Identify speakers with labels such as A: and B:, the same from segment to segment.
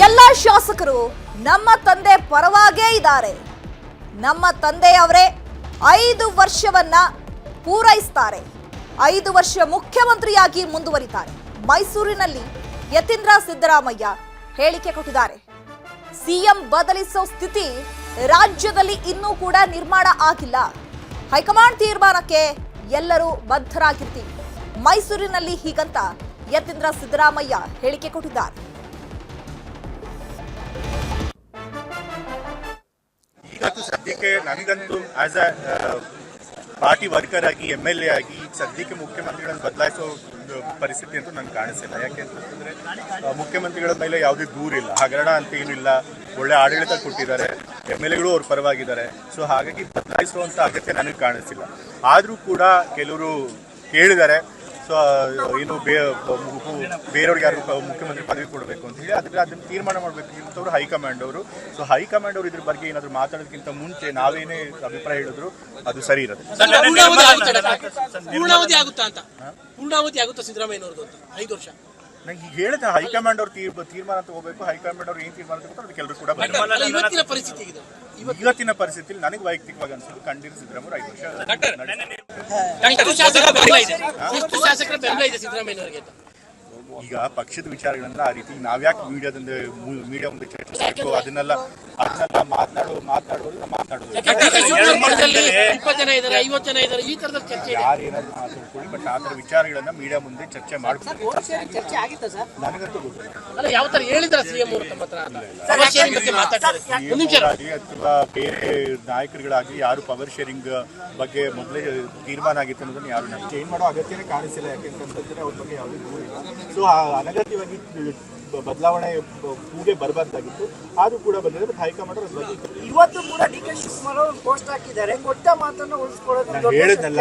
A: ಎಲ್ಲ ಶಾಸಕರು ನಮ್ಮ ತಂದೆ ಪರವಾಗೇ ಇದ್ದಾರೆ. ನಮ್ಮ ತಂದೆಯವರೇ 5 ವರ್ಷವನ್ನ ಪೂರೈಸ್ತಾರೆ, 5 ವರ್ಷ ಮುಖ್ಯಮಂತ್ರಿಯಾಗಿ ಮುಂದುವರಿತಾರೆ. ಮೈಸೂರಿನಲ್ಲಿ ಯತೀಂದ್ರ ಸಿದ್ದರಾಮಯ್ಯ ಹೇಳಿಕೆ ಕೊಟ್ಟಿದ್ದಾರೆ. ಸಿಎಂ ಬದಲಿಸೋ ಸ್ಥಿತಿ ರಾಜ್ಯದಲ್ಲಿ ಇನ್ನೂ ಕೂಡ ನಿರ್ಮಾಣ ಆಗಿಲ್ಲ. ಹೈಕಮಾಂಡ್ ತೀರ್ಮಾನಕ್ಕೆ ಎಲ್ಲರೂ ಬದ್ಧರಾಗಿರ್ತೀವಿ. ಮೈಸೂರಿನಲ್ಲಿ ಹೀಗಂತ ಯತೀಂದ್ರ ಸಿದ್ದರಾಮಯ್ಯ ಹೇಳಿಕೆ ಕೊಟ್ಟಿದ್ದಾರೆ.
B: ಇವತ್ತು ಸದ್ಯಕ್ಕೆ ನನಗಂತೂ ಆಸ್ ಅ ಪಾರ್ಟಿ ವರ್ಕರ್ ಆಗಿ MLA ಆಗಿ ಸದ್ಯಕ್ಕೆ ಮುಖ್ಯಮಂತ್ರಿಗಳನ್ನು ಬದಲಾಯಿಸೋ ಪರಿಸ್ಥಿತಿ ಅಂತೂ ನಂಗೆ ಕಾಣಿಸಿಲ್ಲ. ಯಾಕೆಂತಂದ್ರೆ ಮುಖ್ಯಮಂತ್ರಿಗಳ ಮೇಲೆ ಯಾವುದೇ ದೂರಿಲ್ಲ, ಹಗರಣ ಅಂತ ಏನಿಲ್ಲ, ಒಳ್ಳೆ ಆಡಳಿತ ಕೊಟ್ಟಿದ್ದಾರೆ, MLAಗಳು ಅವ್ರ ಪರವಾಗಿದ್ದಾರೆ. ಸೊ ಹಾಗಾಗಿ ಬದಲಾಯಿಸುವಂಥ ಅಗತ್ಯ ನನಗೆ ಕಾಣಿಸಿಲ್ಲ. ಆದರೂ ಕೂಡ ಕೆಲವರು ಕೇಳಿದ್ದಾರೆ, ಸೊ ಏನು ಬೇರೆಯವ್ರಿಗೆ ಯಾರು ಮುಖ್ಯಮಂತ್ರಿ ಪದವಿ ಕೊಡಬೇಕು ಅಂತ ಹೇಳಿ ಅದನ್ನು ತೀರ್ಮಾನ ಮಾಡಬೇಕಿಂತವ್ರು ಹೈಕಮಾಂಡ್ ಅವರು. ಸೊ ಹೈಕಮಾಂಡ್ ಅವರು ಇದ್ರ ಬಗ್ಗೆ ಏನಾದರೂ ಮಾತಾಡೋದಕ್ಕಿಂತ ಮುಂಚೆ ನಾವೇನೇ ಅಭಿಪ್ರಾಯ ಹೇಳಿದ್ರು ಅದು ಸರಿ ಇರುತ್ತೆ.
C: ಪೂರ್ಣಾವಧಿ ಆಗುತ್ತಾ ಸಿದ್ದರಾಮಯ್ಯನವ್ರದ್ದು 5 ವರ್ಷ?
B: ನಂಗೆ ಈಗ ಹೇಳಿದೆ, ಹೈಕಮಾಂಡ್ ಅವ್ರು ತೀರ್ಮಾನ ತಗೋಬೇಕು. ಹೈಕಮಾಂಡ್ ಅವ್ರು ಏನು ತೀರ್ಮಾನ ತಗೋತಾರೆ ಅದಕ್ಕೆ ಎಲ್ಲರೂ ಕೂಡ ಇವತ್ತಿನ ಪರಿಸ್ಥಿತಿಯಲ್ಲಿ ನನಗೆ ವೈಯಕ್ತಿಕವಾಗಿ ಅನ್ಸುತ್ತೆ ಖಂಡಿತ ಸಿದ್ದರಾಮಯ್ಯ 5 ವರ್ಷ
C: ಶಾಸಕರ ಬೆಂಬಲ ಇದೆ ಸಿದ್ದರಾಮಯ್ಯನವರಿಗೆ.
B: ಈಗ ಪಕ್ಷದ ವಿಚಾರಗಳನ್ನ ಆ ರೀತಿ ನಾವ್ಯಾಕೆ ಮೀಡಿಯಾ ಮುಂದೆ ಚರ್ಚಿಸಬೇಕು? ಅದನ್ನೆಲ್ಲ ಮಾತಾಡೋದು
C: 20 ಜನ ಇದ್ದಾರೆ, 50 ಜನ ಇದ್ದಾರೆ, ಈ ತರದ ಚರ್ಚೆ
B: ಯಾರೇನಾದ್ರು ಮಾತಾಡ್ಕೊಳ್ಳಿ, ಬಟ್ ಆ ಥರ ವಿಚಾರಗಳನ್ನ ಮೀಡಿಯಾ ಮುಂದೆ ಚರ್ಚೆ ಮಾಡ್ಬೇಕು. ನನಗಂತೂ ಗೊತ್ತಿಲ್ಲ
C: ಯಾವ ತರ ಹೇಳಿದ್ರ ಸಿಎಂ ಅವರು ತಮ್ಮ ಹತ್ರ
B: ಅಥವಾ ಬೇರೆ ನಾಯಕರುಗಳಾಗಿ ಯಾರು ಪವರ್ ಶೇರಿಂಗ್ ಬಗ್ಗೆ ಮೊದಲೇ ತೀರ್ಮಾನ ಆಗಿತ್ತು ಅನ್ನೋದನ್ನ ಯಾರು ನಮ್ಗೆ ಚೇಂಜ್ ಮಾಡೋ ಅಗತ್ಯನೇ ಕಾಣಿಸಿಲ್ಲ. ಯಾಕೆಂತಂದ್ರೆ ಅವ್ರ ಬಗ್ಗೆ ಯಾವುದೇ ದೂರಿಲ್ಲ. ಸೊ ಅನಗತ್ಯವಾಗಿ ಬದಲಾವಣೆ ಕೂಗೆ ಬರಬಾರ್ದಾಗಿತ್ತು, ಆದ್ರೂ ಕೂಡ ಬಂದಿದೆ. ಬಟ್ ಹೈಕಮಾಂಡ್
D: ಇವತ್ತು ಕೂಡ DK ಶಿವಕುಮಾರ್ ಅವರು ಪೋಸ್ಟ್ ಹಾಕಿದ್ದಾರೆ, ಕೊಟ್ಟ ಮಾತನ್ನು ಉಳಿಸ್ಕೊಳ್ಳೋದು.
B: ನಾನು ಹೇಳಿದ್ನಲ್ಲ,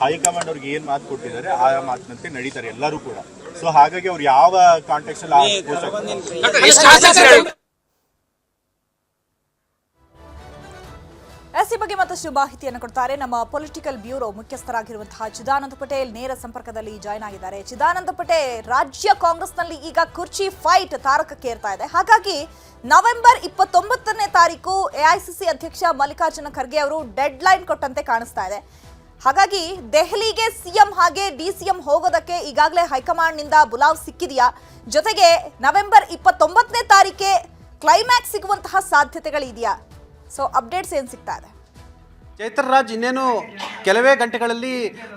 B: ಹೈಕಮಾಂಡ್ ಅವ್ರಿಗೆ ಏನ್ ಮಾತು ಕೊಟ್ಟಿದ್ದಾರೆ ಆ ಮಾತಿನಂತೆ ನಡೀತಾರೆ ಎಲ್ಲರೂ ಕೂಡ. ಸೊ ಹಾಗಾಗಿ ಅವ್ರು ಯಾವ ಕಾಂಟೆಕ್ಸ್ಟ್ ಅಲ್ಲಿ
A: ಈ ಬಗ್ಗೆ ಮತ್ತಷ್ಟು ಮಾಹಿತಿಯನ್ನು ಕೊಡ್ತಾರೆ ನಮ್ಮ ಪೊಲಿಟಿಕಲ್ ಬ್ಯೂರೋ ಮುಖ್ಯಸ್ಥರಾಗಿರುವಂತಹ ಚಿದಾನಂದ ಪಟೇಲ್ ನೇರ ಸಂಪರ್ಕದಲ್ಲಿ ಜಾಯ್ನ್ ಆಗಿದ್ದಾರೆ. ಚಿದಾನಂದ ಪಟೇಲ್, ರಾಜ್ಯ ಕಾಂಗ್ರೆಸ್ನಲ್ಲಿ ಈಗ ಕುರ್ಚಿ ಫೈಟ್ ತಾರಕಕ್ಕೇರ್ತಾ ಇದೆ. ಹಾಗಾಗಿ ನವೆಂಬರ್ 29ನೇ ತಾರೀಕು AICC ಅಧ್ಯಕ್ಷ ಮಲ್ಲಿಕಾರ್ಜುನ ಖರ್ಗೆ ಅವರು ಡೆಡ್ ಲೈನ್ ಕೊಟ್ಟಂತೆ ಕಾಣಿಸ್ತಾ ಇದೆ. ಹಾಗಾಗಿ ದೆಹಲಿಗೆ ಸಿಎಂ ಹಾಗೆ DCM ಹೋಗೋದಕ್ಕೆ ಈಗಾಗಲೇ ಹೈಕಮಾಂಡ್ ನಿಂದ ಬುಲಾವ್ ಸಿಕ್ಕಿದೆಯಾ? ಜೊತೆಗೆ ನವೆಂಬರ್ 29ನೇ ತಾರೀಕೆ ಕ್ಲೈಮ್ಯಾಕ್ಸ್ ಸಿಗುವಂತಹ ಸಾಧ್ಯತೆಗಳಿದೆಯಾ? ಸೊ ಅಪ್ಡೇಟ್ಸ್ ಏನು ಸಿಗ್ತಾ ಇದೆ?
E: ಚೈತ್ರ ರಾಜ್, ಇನ್ನೇನು ಕೆಲವೇ ಗಂಟೆಗಳಲ್ಲಿ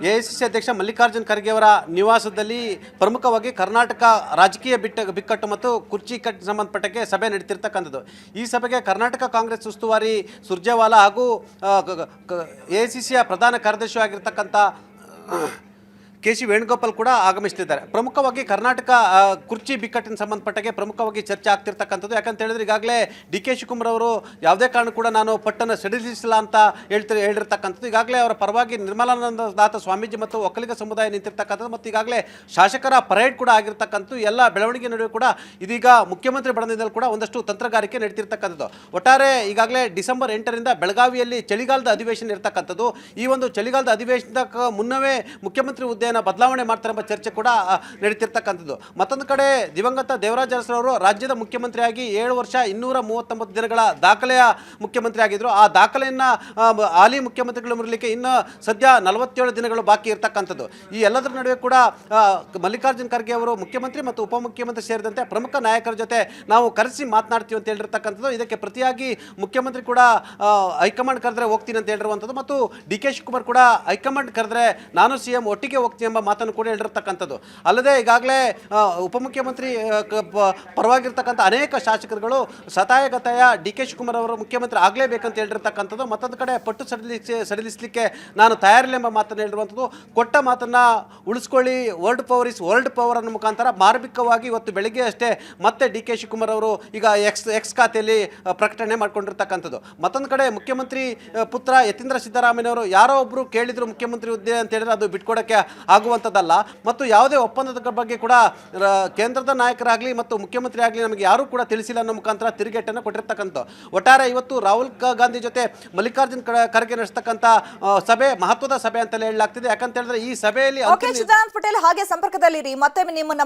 E: AICC ಅಧ್ಯಕ್ಷ ಮಲ್ಲಿಕಾರ್ಜುನ್ ಖರ್ಗೆ ಅವರ ನಿವಾಸದಲ್ಲಿ ಪ್ರಮುಖವಾಗಿ ಕರ್ನಾಟಕ ರಾಜಕೀಯ ಬಿಕ್ಕಟ್ಟು ಮತ್ತು ಕುರ್ಚಿ ಕಟ್ಟು ಸಂಬಂಧಪಟ್ಟಕ್ಕೆ ಸಭೆ ನಡೀತಿರ್ತಕ್ಕಂಥದ್ದು. ಈ ಸಭೆಗೆ ಕರ್ನಾಟಕ ಕಾಂಗ್ರೆಸ್ ಉಸ್ತುವಾರಿ ಸುರ್ಜೇವಾಲಾ ಹಾಗೂ AICCಯ ಪ್ರಧಾನ ಕಾರ್ಯದರ್ಶಿ ಆಗಿರ್ತಕ್ಕಂಥ KC ವೇಣುಗೋಪಾಲ್ ಕೂಡ ಆಗಮಿಸಲಿದ್ದಾರೆ. ಪ್ರಮುಖವಾಗಿ ಕರ್ನಾಟಕ ಕುರ್ಚಿ ಬಿಕ್ಕಟ್ಟಿನ ಸಂಬಂಧಪಟ್ಟಗೆ ಪ್ರಮುಖವಾಗಿ ಚರ್ಚೆ ಆಗ್ತಿರ್ತಕ್ಕಂಥದ್ದು. ಯಾಕಂತ ಹೇಳಿದ್ರೆ ಈಗಾಗಲೇ DK ಶಿವಕುಮಾರ್ ಅವರು ಯಾವುದೇ ಕಾರಣ ಕೂಡ ನಾನು ಪಟ್ಟನ್ನು ಸಡಿಲಿಸಿಲ್ಲ ಅಂತ ಹೇಳಿರ್ತಕ್ಕಂಥದ್ದು. ಈಗಾಗಲೇ ಅವರ ಪರವಾಗಿ ನಿರ್ಮಲಾನಂದನಾಥ ಸ್ವಾಮೀಜಿ ಮತ್ತು ಒಕ್ಕಲಿಗ ಸಮುದಾಯ ನಿಂತಿರ್ತಕ್ಕಂಥದ್ದು ಮತ್ತು ಈಗಾಗಲೇ ಶಾಸಕರ ಪರೇಡ್ ಕೂಡ ಆಗಿರ್ತಕ್ಕಂಥದ್ದು. ಎಲ್ಲ ಬೆಳವಣಿಗೆ ನಡುವೆ ಕೂಡ ಇದೀಗ ಮುಖ್ಯಮಂತ್ರಿ ಬಣದಿಂದಲೂ ಕೂಡ ಒಂದಷ್ಟು ತಂತ್ರಗಾರಿಕೆ ನಡೀತಿರ್ತಕ್ಕಂಥದ್ದು. ಒಟ್ಟಾರೆ ಈಗಾಗಲೇ ಡಿಸೆಂಬರ್ 8ರಿಂದ ಬೆಳಗಾವಿಯಲ್ಲಿ ಚಳಿಗಾಲದ ಅಧಿವೇಶನ ಇರತಕ್ಕಂಥದ್ದು. ಈ ಒಂದು ಚಳಿಗಾಲದ ಅಧಿವೇಶನಕ್ಕೆ ಮುನ್ನವೇ ಮುಖ್ಯಮಂತ್ರಿ ಹುದ್ದೆಯನ್ನು ಬದಲಾವಣೆ ಮಾಡ್ತಾರೆ ಎಂಬ ಚರ್ಚೆ ಕೂಡ ನಡೀತಿರ್ತಕ್ಕಂಥದ್ದು. ಮತ್ತೊಂದು ಕಡೆ ದಿವಂಗತ ದೇವರಾಜ ಅರಸರವರು ರಾಜ್ಯದ ಮುಖ್ಯಮಂತ್ರಿಯಾಗಿ 7 ವರ್ಷ 239 ದಿನಗಳ ದಾಖಲೆಯ ಮುಖ್ಯಮಂತ್ರಿ ಆಗಿದ್ರು. ಆ ದಾಖಲೆಯನ್ನು ಹಾಲಿ ಮುಖ್ಯಮಂತ್ರಿಗಳು ಮುರಲಿಕ್ಕೆ ಇನ್ನು ಸದ್ಯ 47 ದಿನಗಳು ಬಾಕಿ ಇರತಕ್ಕಂಥದ್ದು. ಈ ಎಲ್ಲದರ ನಡುವೆ ಕೂಡ ಮಲ್ಲಿಕಾರ್ಜುನ್ ಖರ್ಗೆ ಅವರು ಮುಖ್ಯಮಂತ್ರಿ ಮತ್ತು ಉಪಮುಖ್ಯಮಂತ್ರಿ ಸೇರಿದಂತೆ ಪ್ರಮುಖ ನಾಯಕರ ಜೊತೆ ನಾವು ಕರೆಸಿ ಮಾತನಾಡ್ತೀವಿ ಅಂತ ಹೇಳಿರ್ತಕ್ಕಂಥದ್ದು. ಇದಕ್ಕೆ ಪ್ರತಿಯಾಗಿ ಮುಖ್ಯಮಂತ್ರಿ ಕೂಡ ಹೈಕಮಾಂಡ್ ಕರೆದ್ರೆ ಹೋಗ್ತೀನಿ ಅಂತ ಹೇಳಿರುವಂಥದ್ದು ಮತ್ತು DK ಶಿವಕುಮಾರ್ ಕೂಡ ಹೈಕಮಾಂಡ್ ಕರೆದ್ರೆ ನಾನು CM ಒಟ್ಟಿಗೆ ಹೋಗ್ತೀನಿ ಎಂಬ ಮಾತನ್ನು ಕೂಡ ಹೇಳಿರ್ತಕ್ಕಂಥದ್ದು. ಅಲ್ಲದೆ ಈಗಾಗಲೇ ಉಪಮುಖ್ಯಮಂತ್ರಿ ಪರವಾಗಿರ್ತಕ್ಕಂಥ ಅನೇಕ ಶಾಸಕರುಗಳು ಸತಾಯಗತಾಯ DK ಶಿವಕುಮಾರ್ ಅವರು ಮುಖ್ಯಮಂತ್ರಿ ಆಗಲೇಬೇಕಂತ ಹೇಳಿರ್ತಕ್ಕಂಥದ್ದು. ಮತ್ತೊಂದು ಕಡೆ ಪಟ್ಟು ಸಡಿಲಿಸಲಿಕ್ಕೆ ನಾನು ತಯಾರಿಲ್ಲ ಎಂಬ ಮಾತನ್ನು ಹೇಳಿರುವಂಥದ್ದು. ಕೊಟ್ಟ ಮಾತನ್ನು ಉಳಿಸ್ಕೊಳ್ಳಿ, world power is world power ಅನ್ನೋ ಮುಖಾಂತರ ಮಾರ್ಮಿಕವಾಗಿ ಇವತ್ತು ಬೆಳಿಗ್ಗೆ ಅಷ್ಟೇ ಮತ್ತೆ DK ಶಿವಕುಮಾರ್ ಅವರು ಈಗ ಎಕ್ಸ್ ಖಾತೆಯಲ್ಲಿ ಪ್ರಕಟಣೆ ಮಾಡ್ಕೊಂಡಿರ್ತಕ್ಕಂಥದ್ದು. ಮತ್ತೊಂದು ಕಡೆ ಮುಖ್ಯಮಂತ್ರಿ ಪುತ್ರ ಯತೀಂದ್ರ ಸಿದ್ದರಾಮಯ್ಯನವರು ಯಾರೋ ಒಬ್ಬರು ಕೇಳಿದ್ರು ಮುಖ್ಯಮಂತ್ರಿ ಹುದ್ದೆ ಅಂತ ಹೇಳಿದ್ರೆ ಅದು ಬಿಟ್ಕೊಡೋಕ್ಕೆ ಆಗುವಂಥದ್ದಲ್ಲ ಮತ್ತು ಯಾವುದೇ ಒಪ್ಪಂದದ ಬಗ್ಗೆ ಕೂಡ ಕೇಂದ್ರದ ನಾಯಕರಾಗಲಿ ಮತ್ತು ಮುಖ್ಯಮಂತ್ರಿ ಆಗಲಿ ನಮಗೆ ಯಾರೂ ಕೂಡ ತಿಳಿಸಿಲ್ಲ ಅನ್ನೋ ಮುಖಾಂತರ ತಿರುಗೇಟನ್ನು ಕೊಟ್ಟಿರ್ತಕ್ಕಂಥ. ಒಟ್ಟಾರೆ ಇವತ್ತು ರಾಹುಲ್ ಗಾಂಧಿ ಜೊತೆ ಮಲ್ಲಿಕಾರ್ಜುನ್ ಖರ್ಗೆ ನಡೆಸ್ತಕ್ಕಂಥ ಸಭೆ ಮಹತ್ವದ ಸಭೆ ಅಂತಲೇ ಹೇಳಲಾಗ್ತಿದೆ. ಯಾಕಂತ ಹೇಳಿದ್ರೆ ಈ ಸಭೆಯಲ್ಲಿ
A: ಚಿದಾನಂದ ಪಟೇಲ್ ಹಾಗೆ ಸಂಪರ್ಕದಲ್ಲಿರಿ, ಮತ್ತೆ ನಿಮ್ಮನ್ನ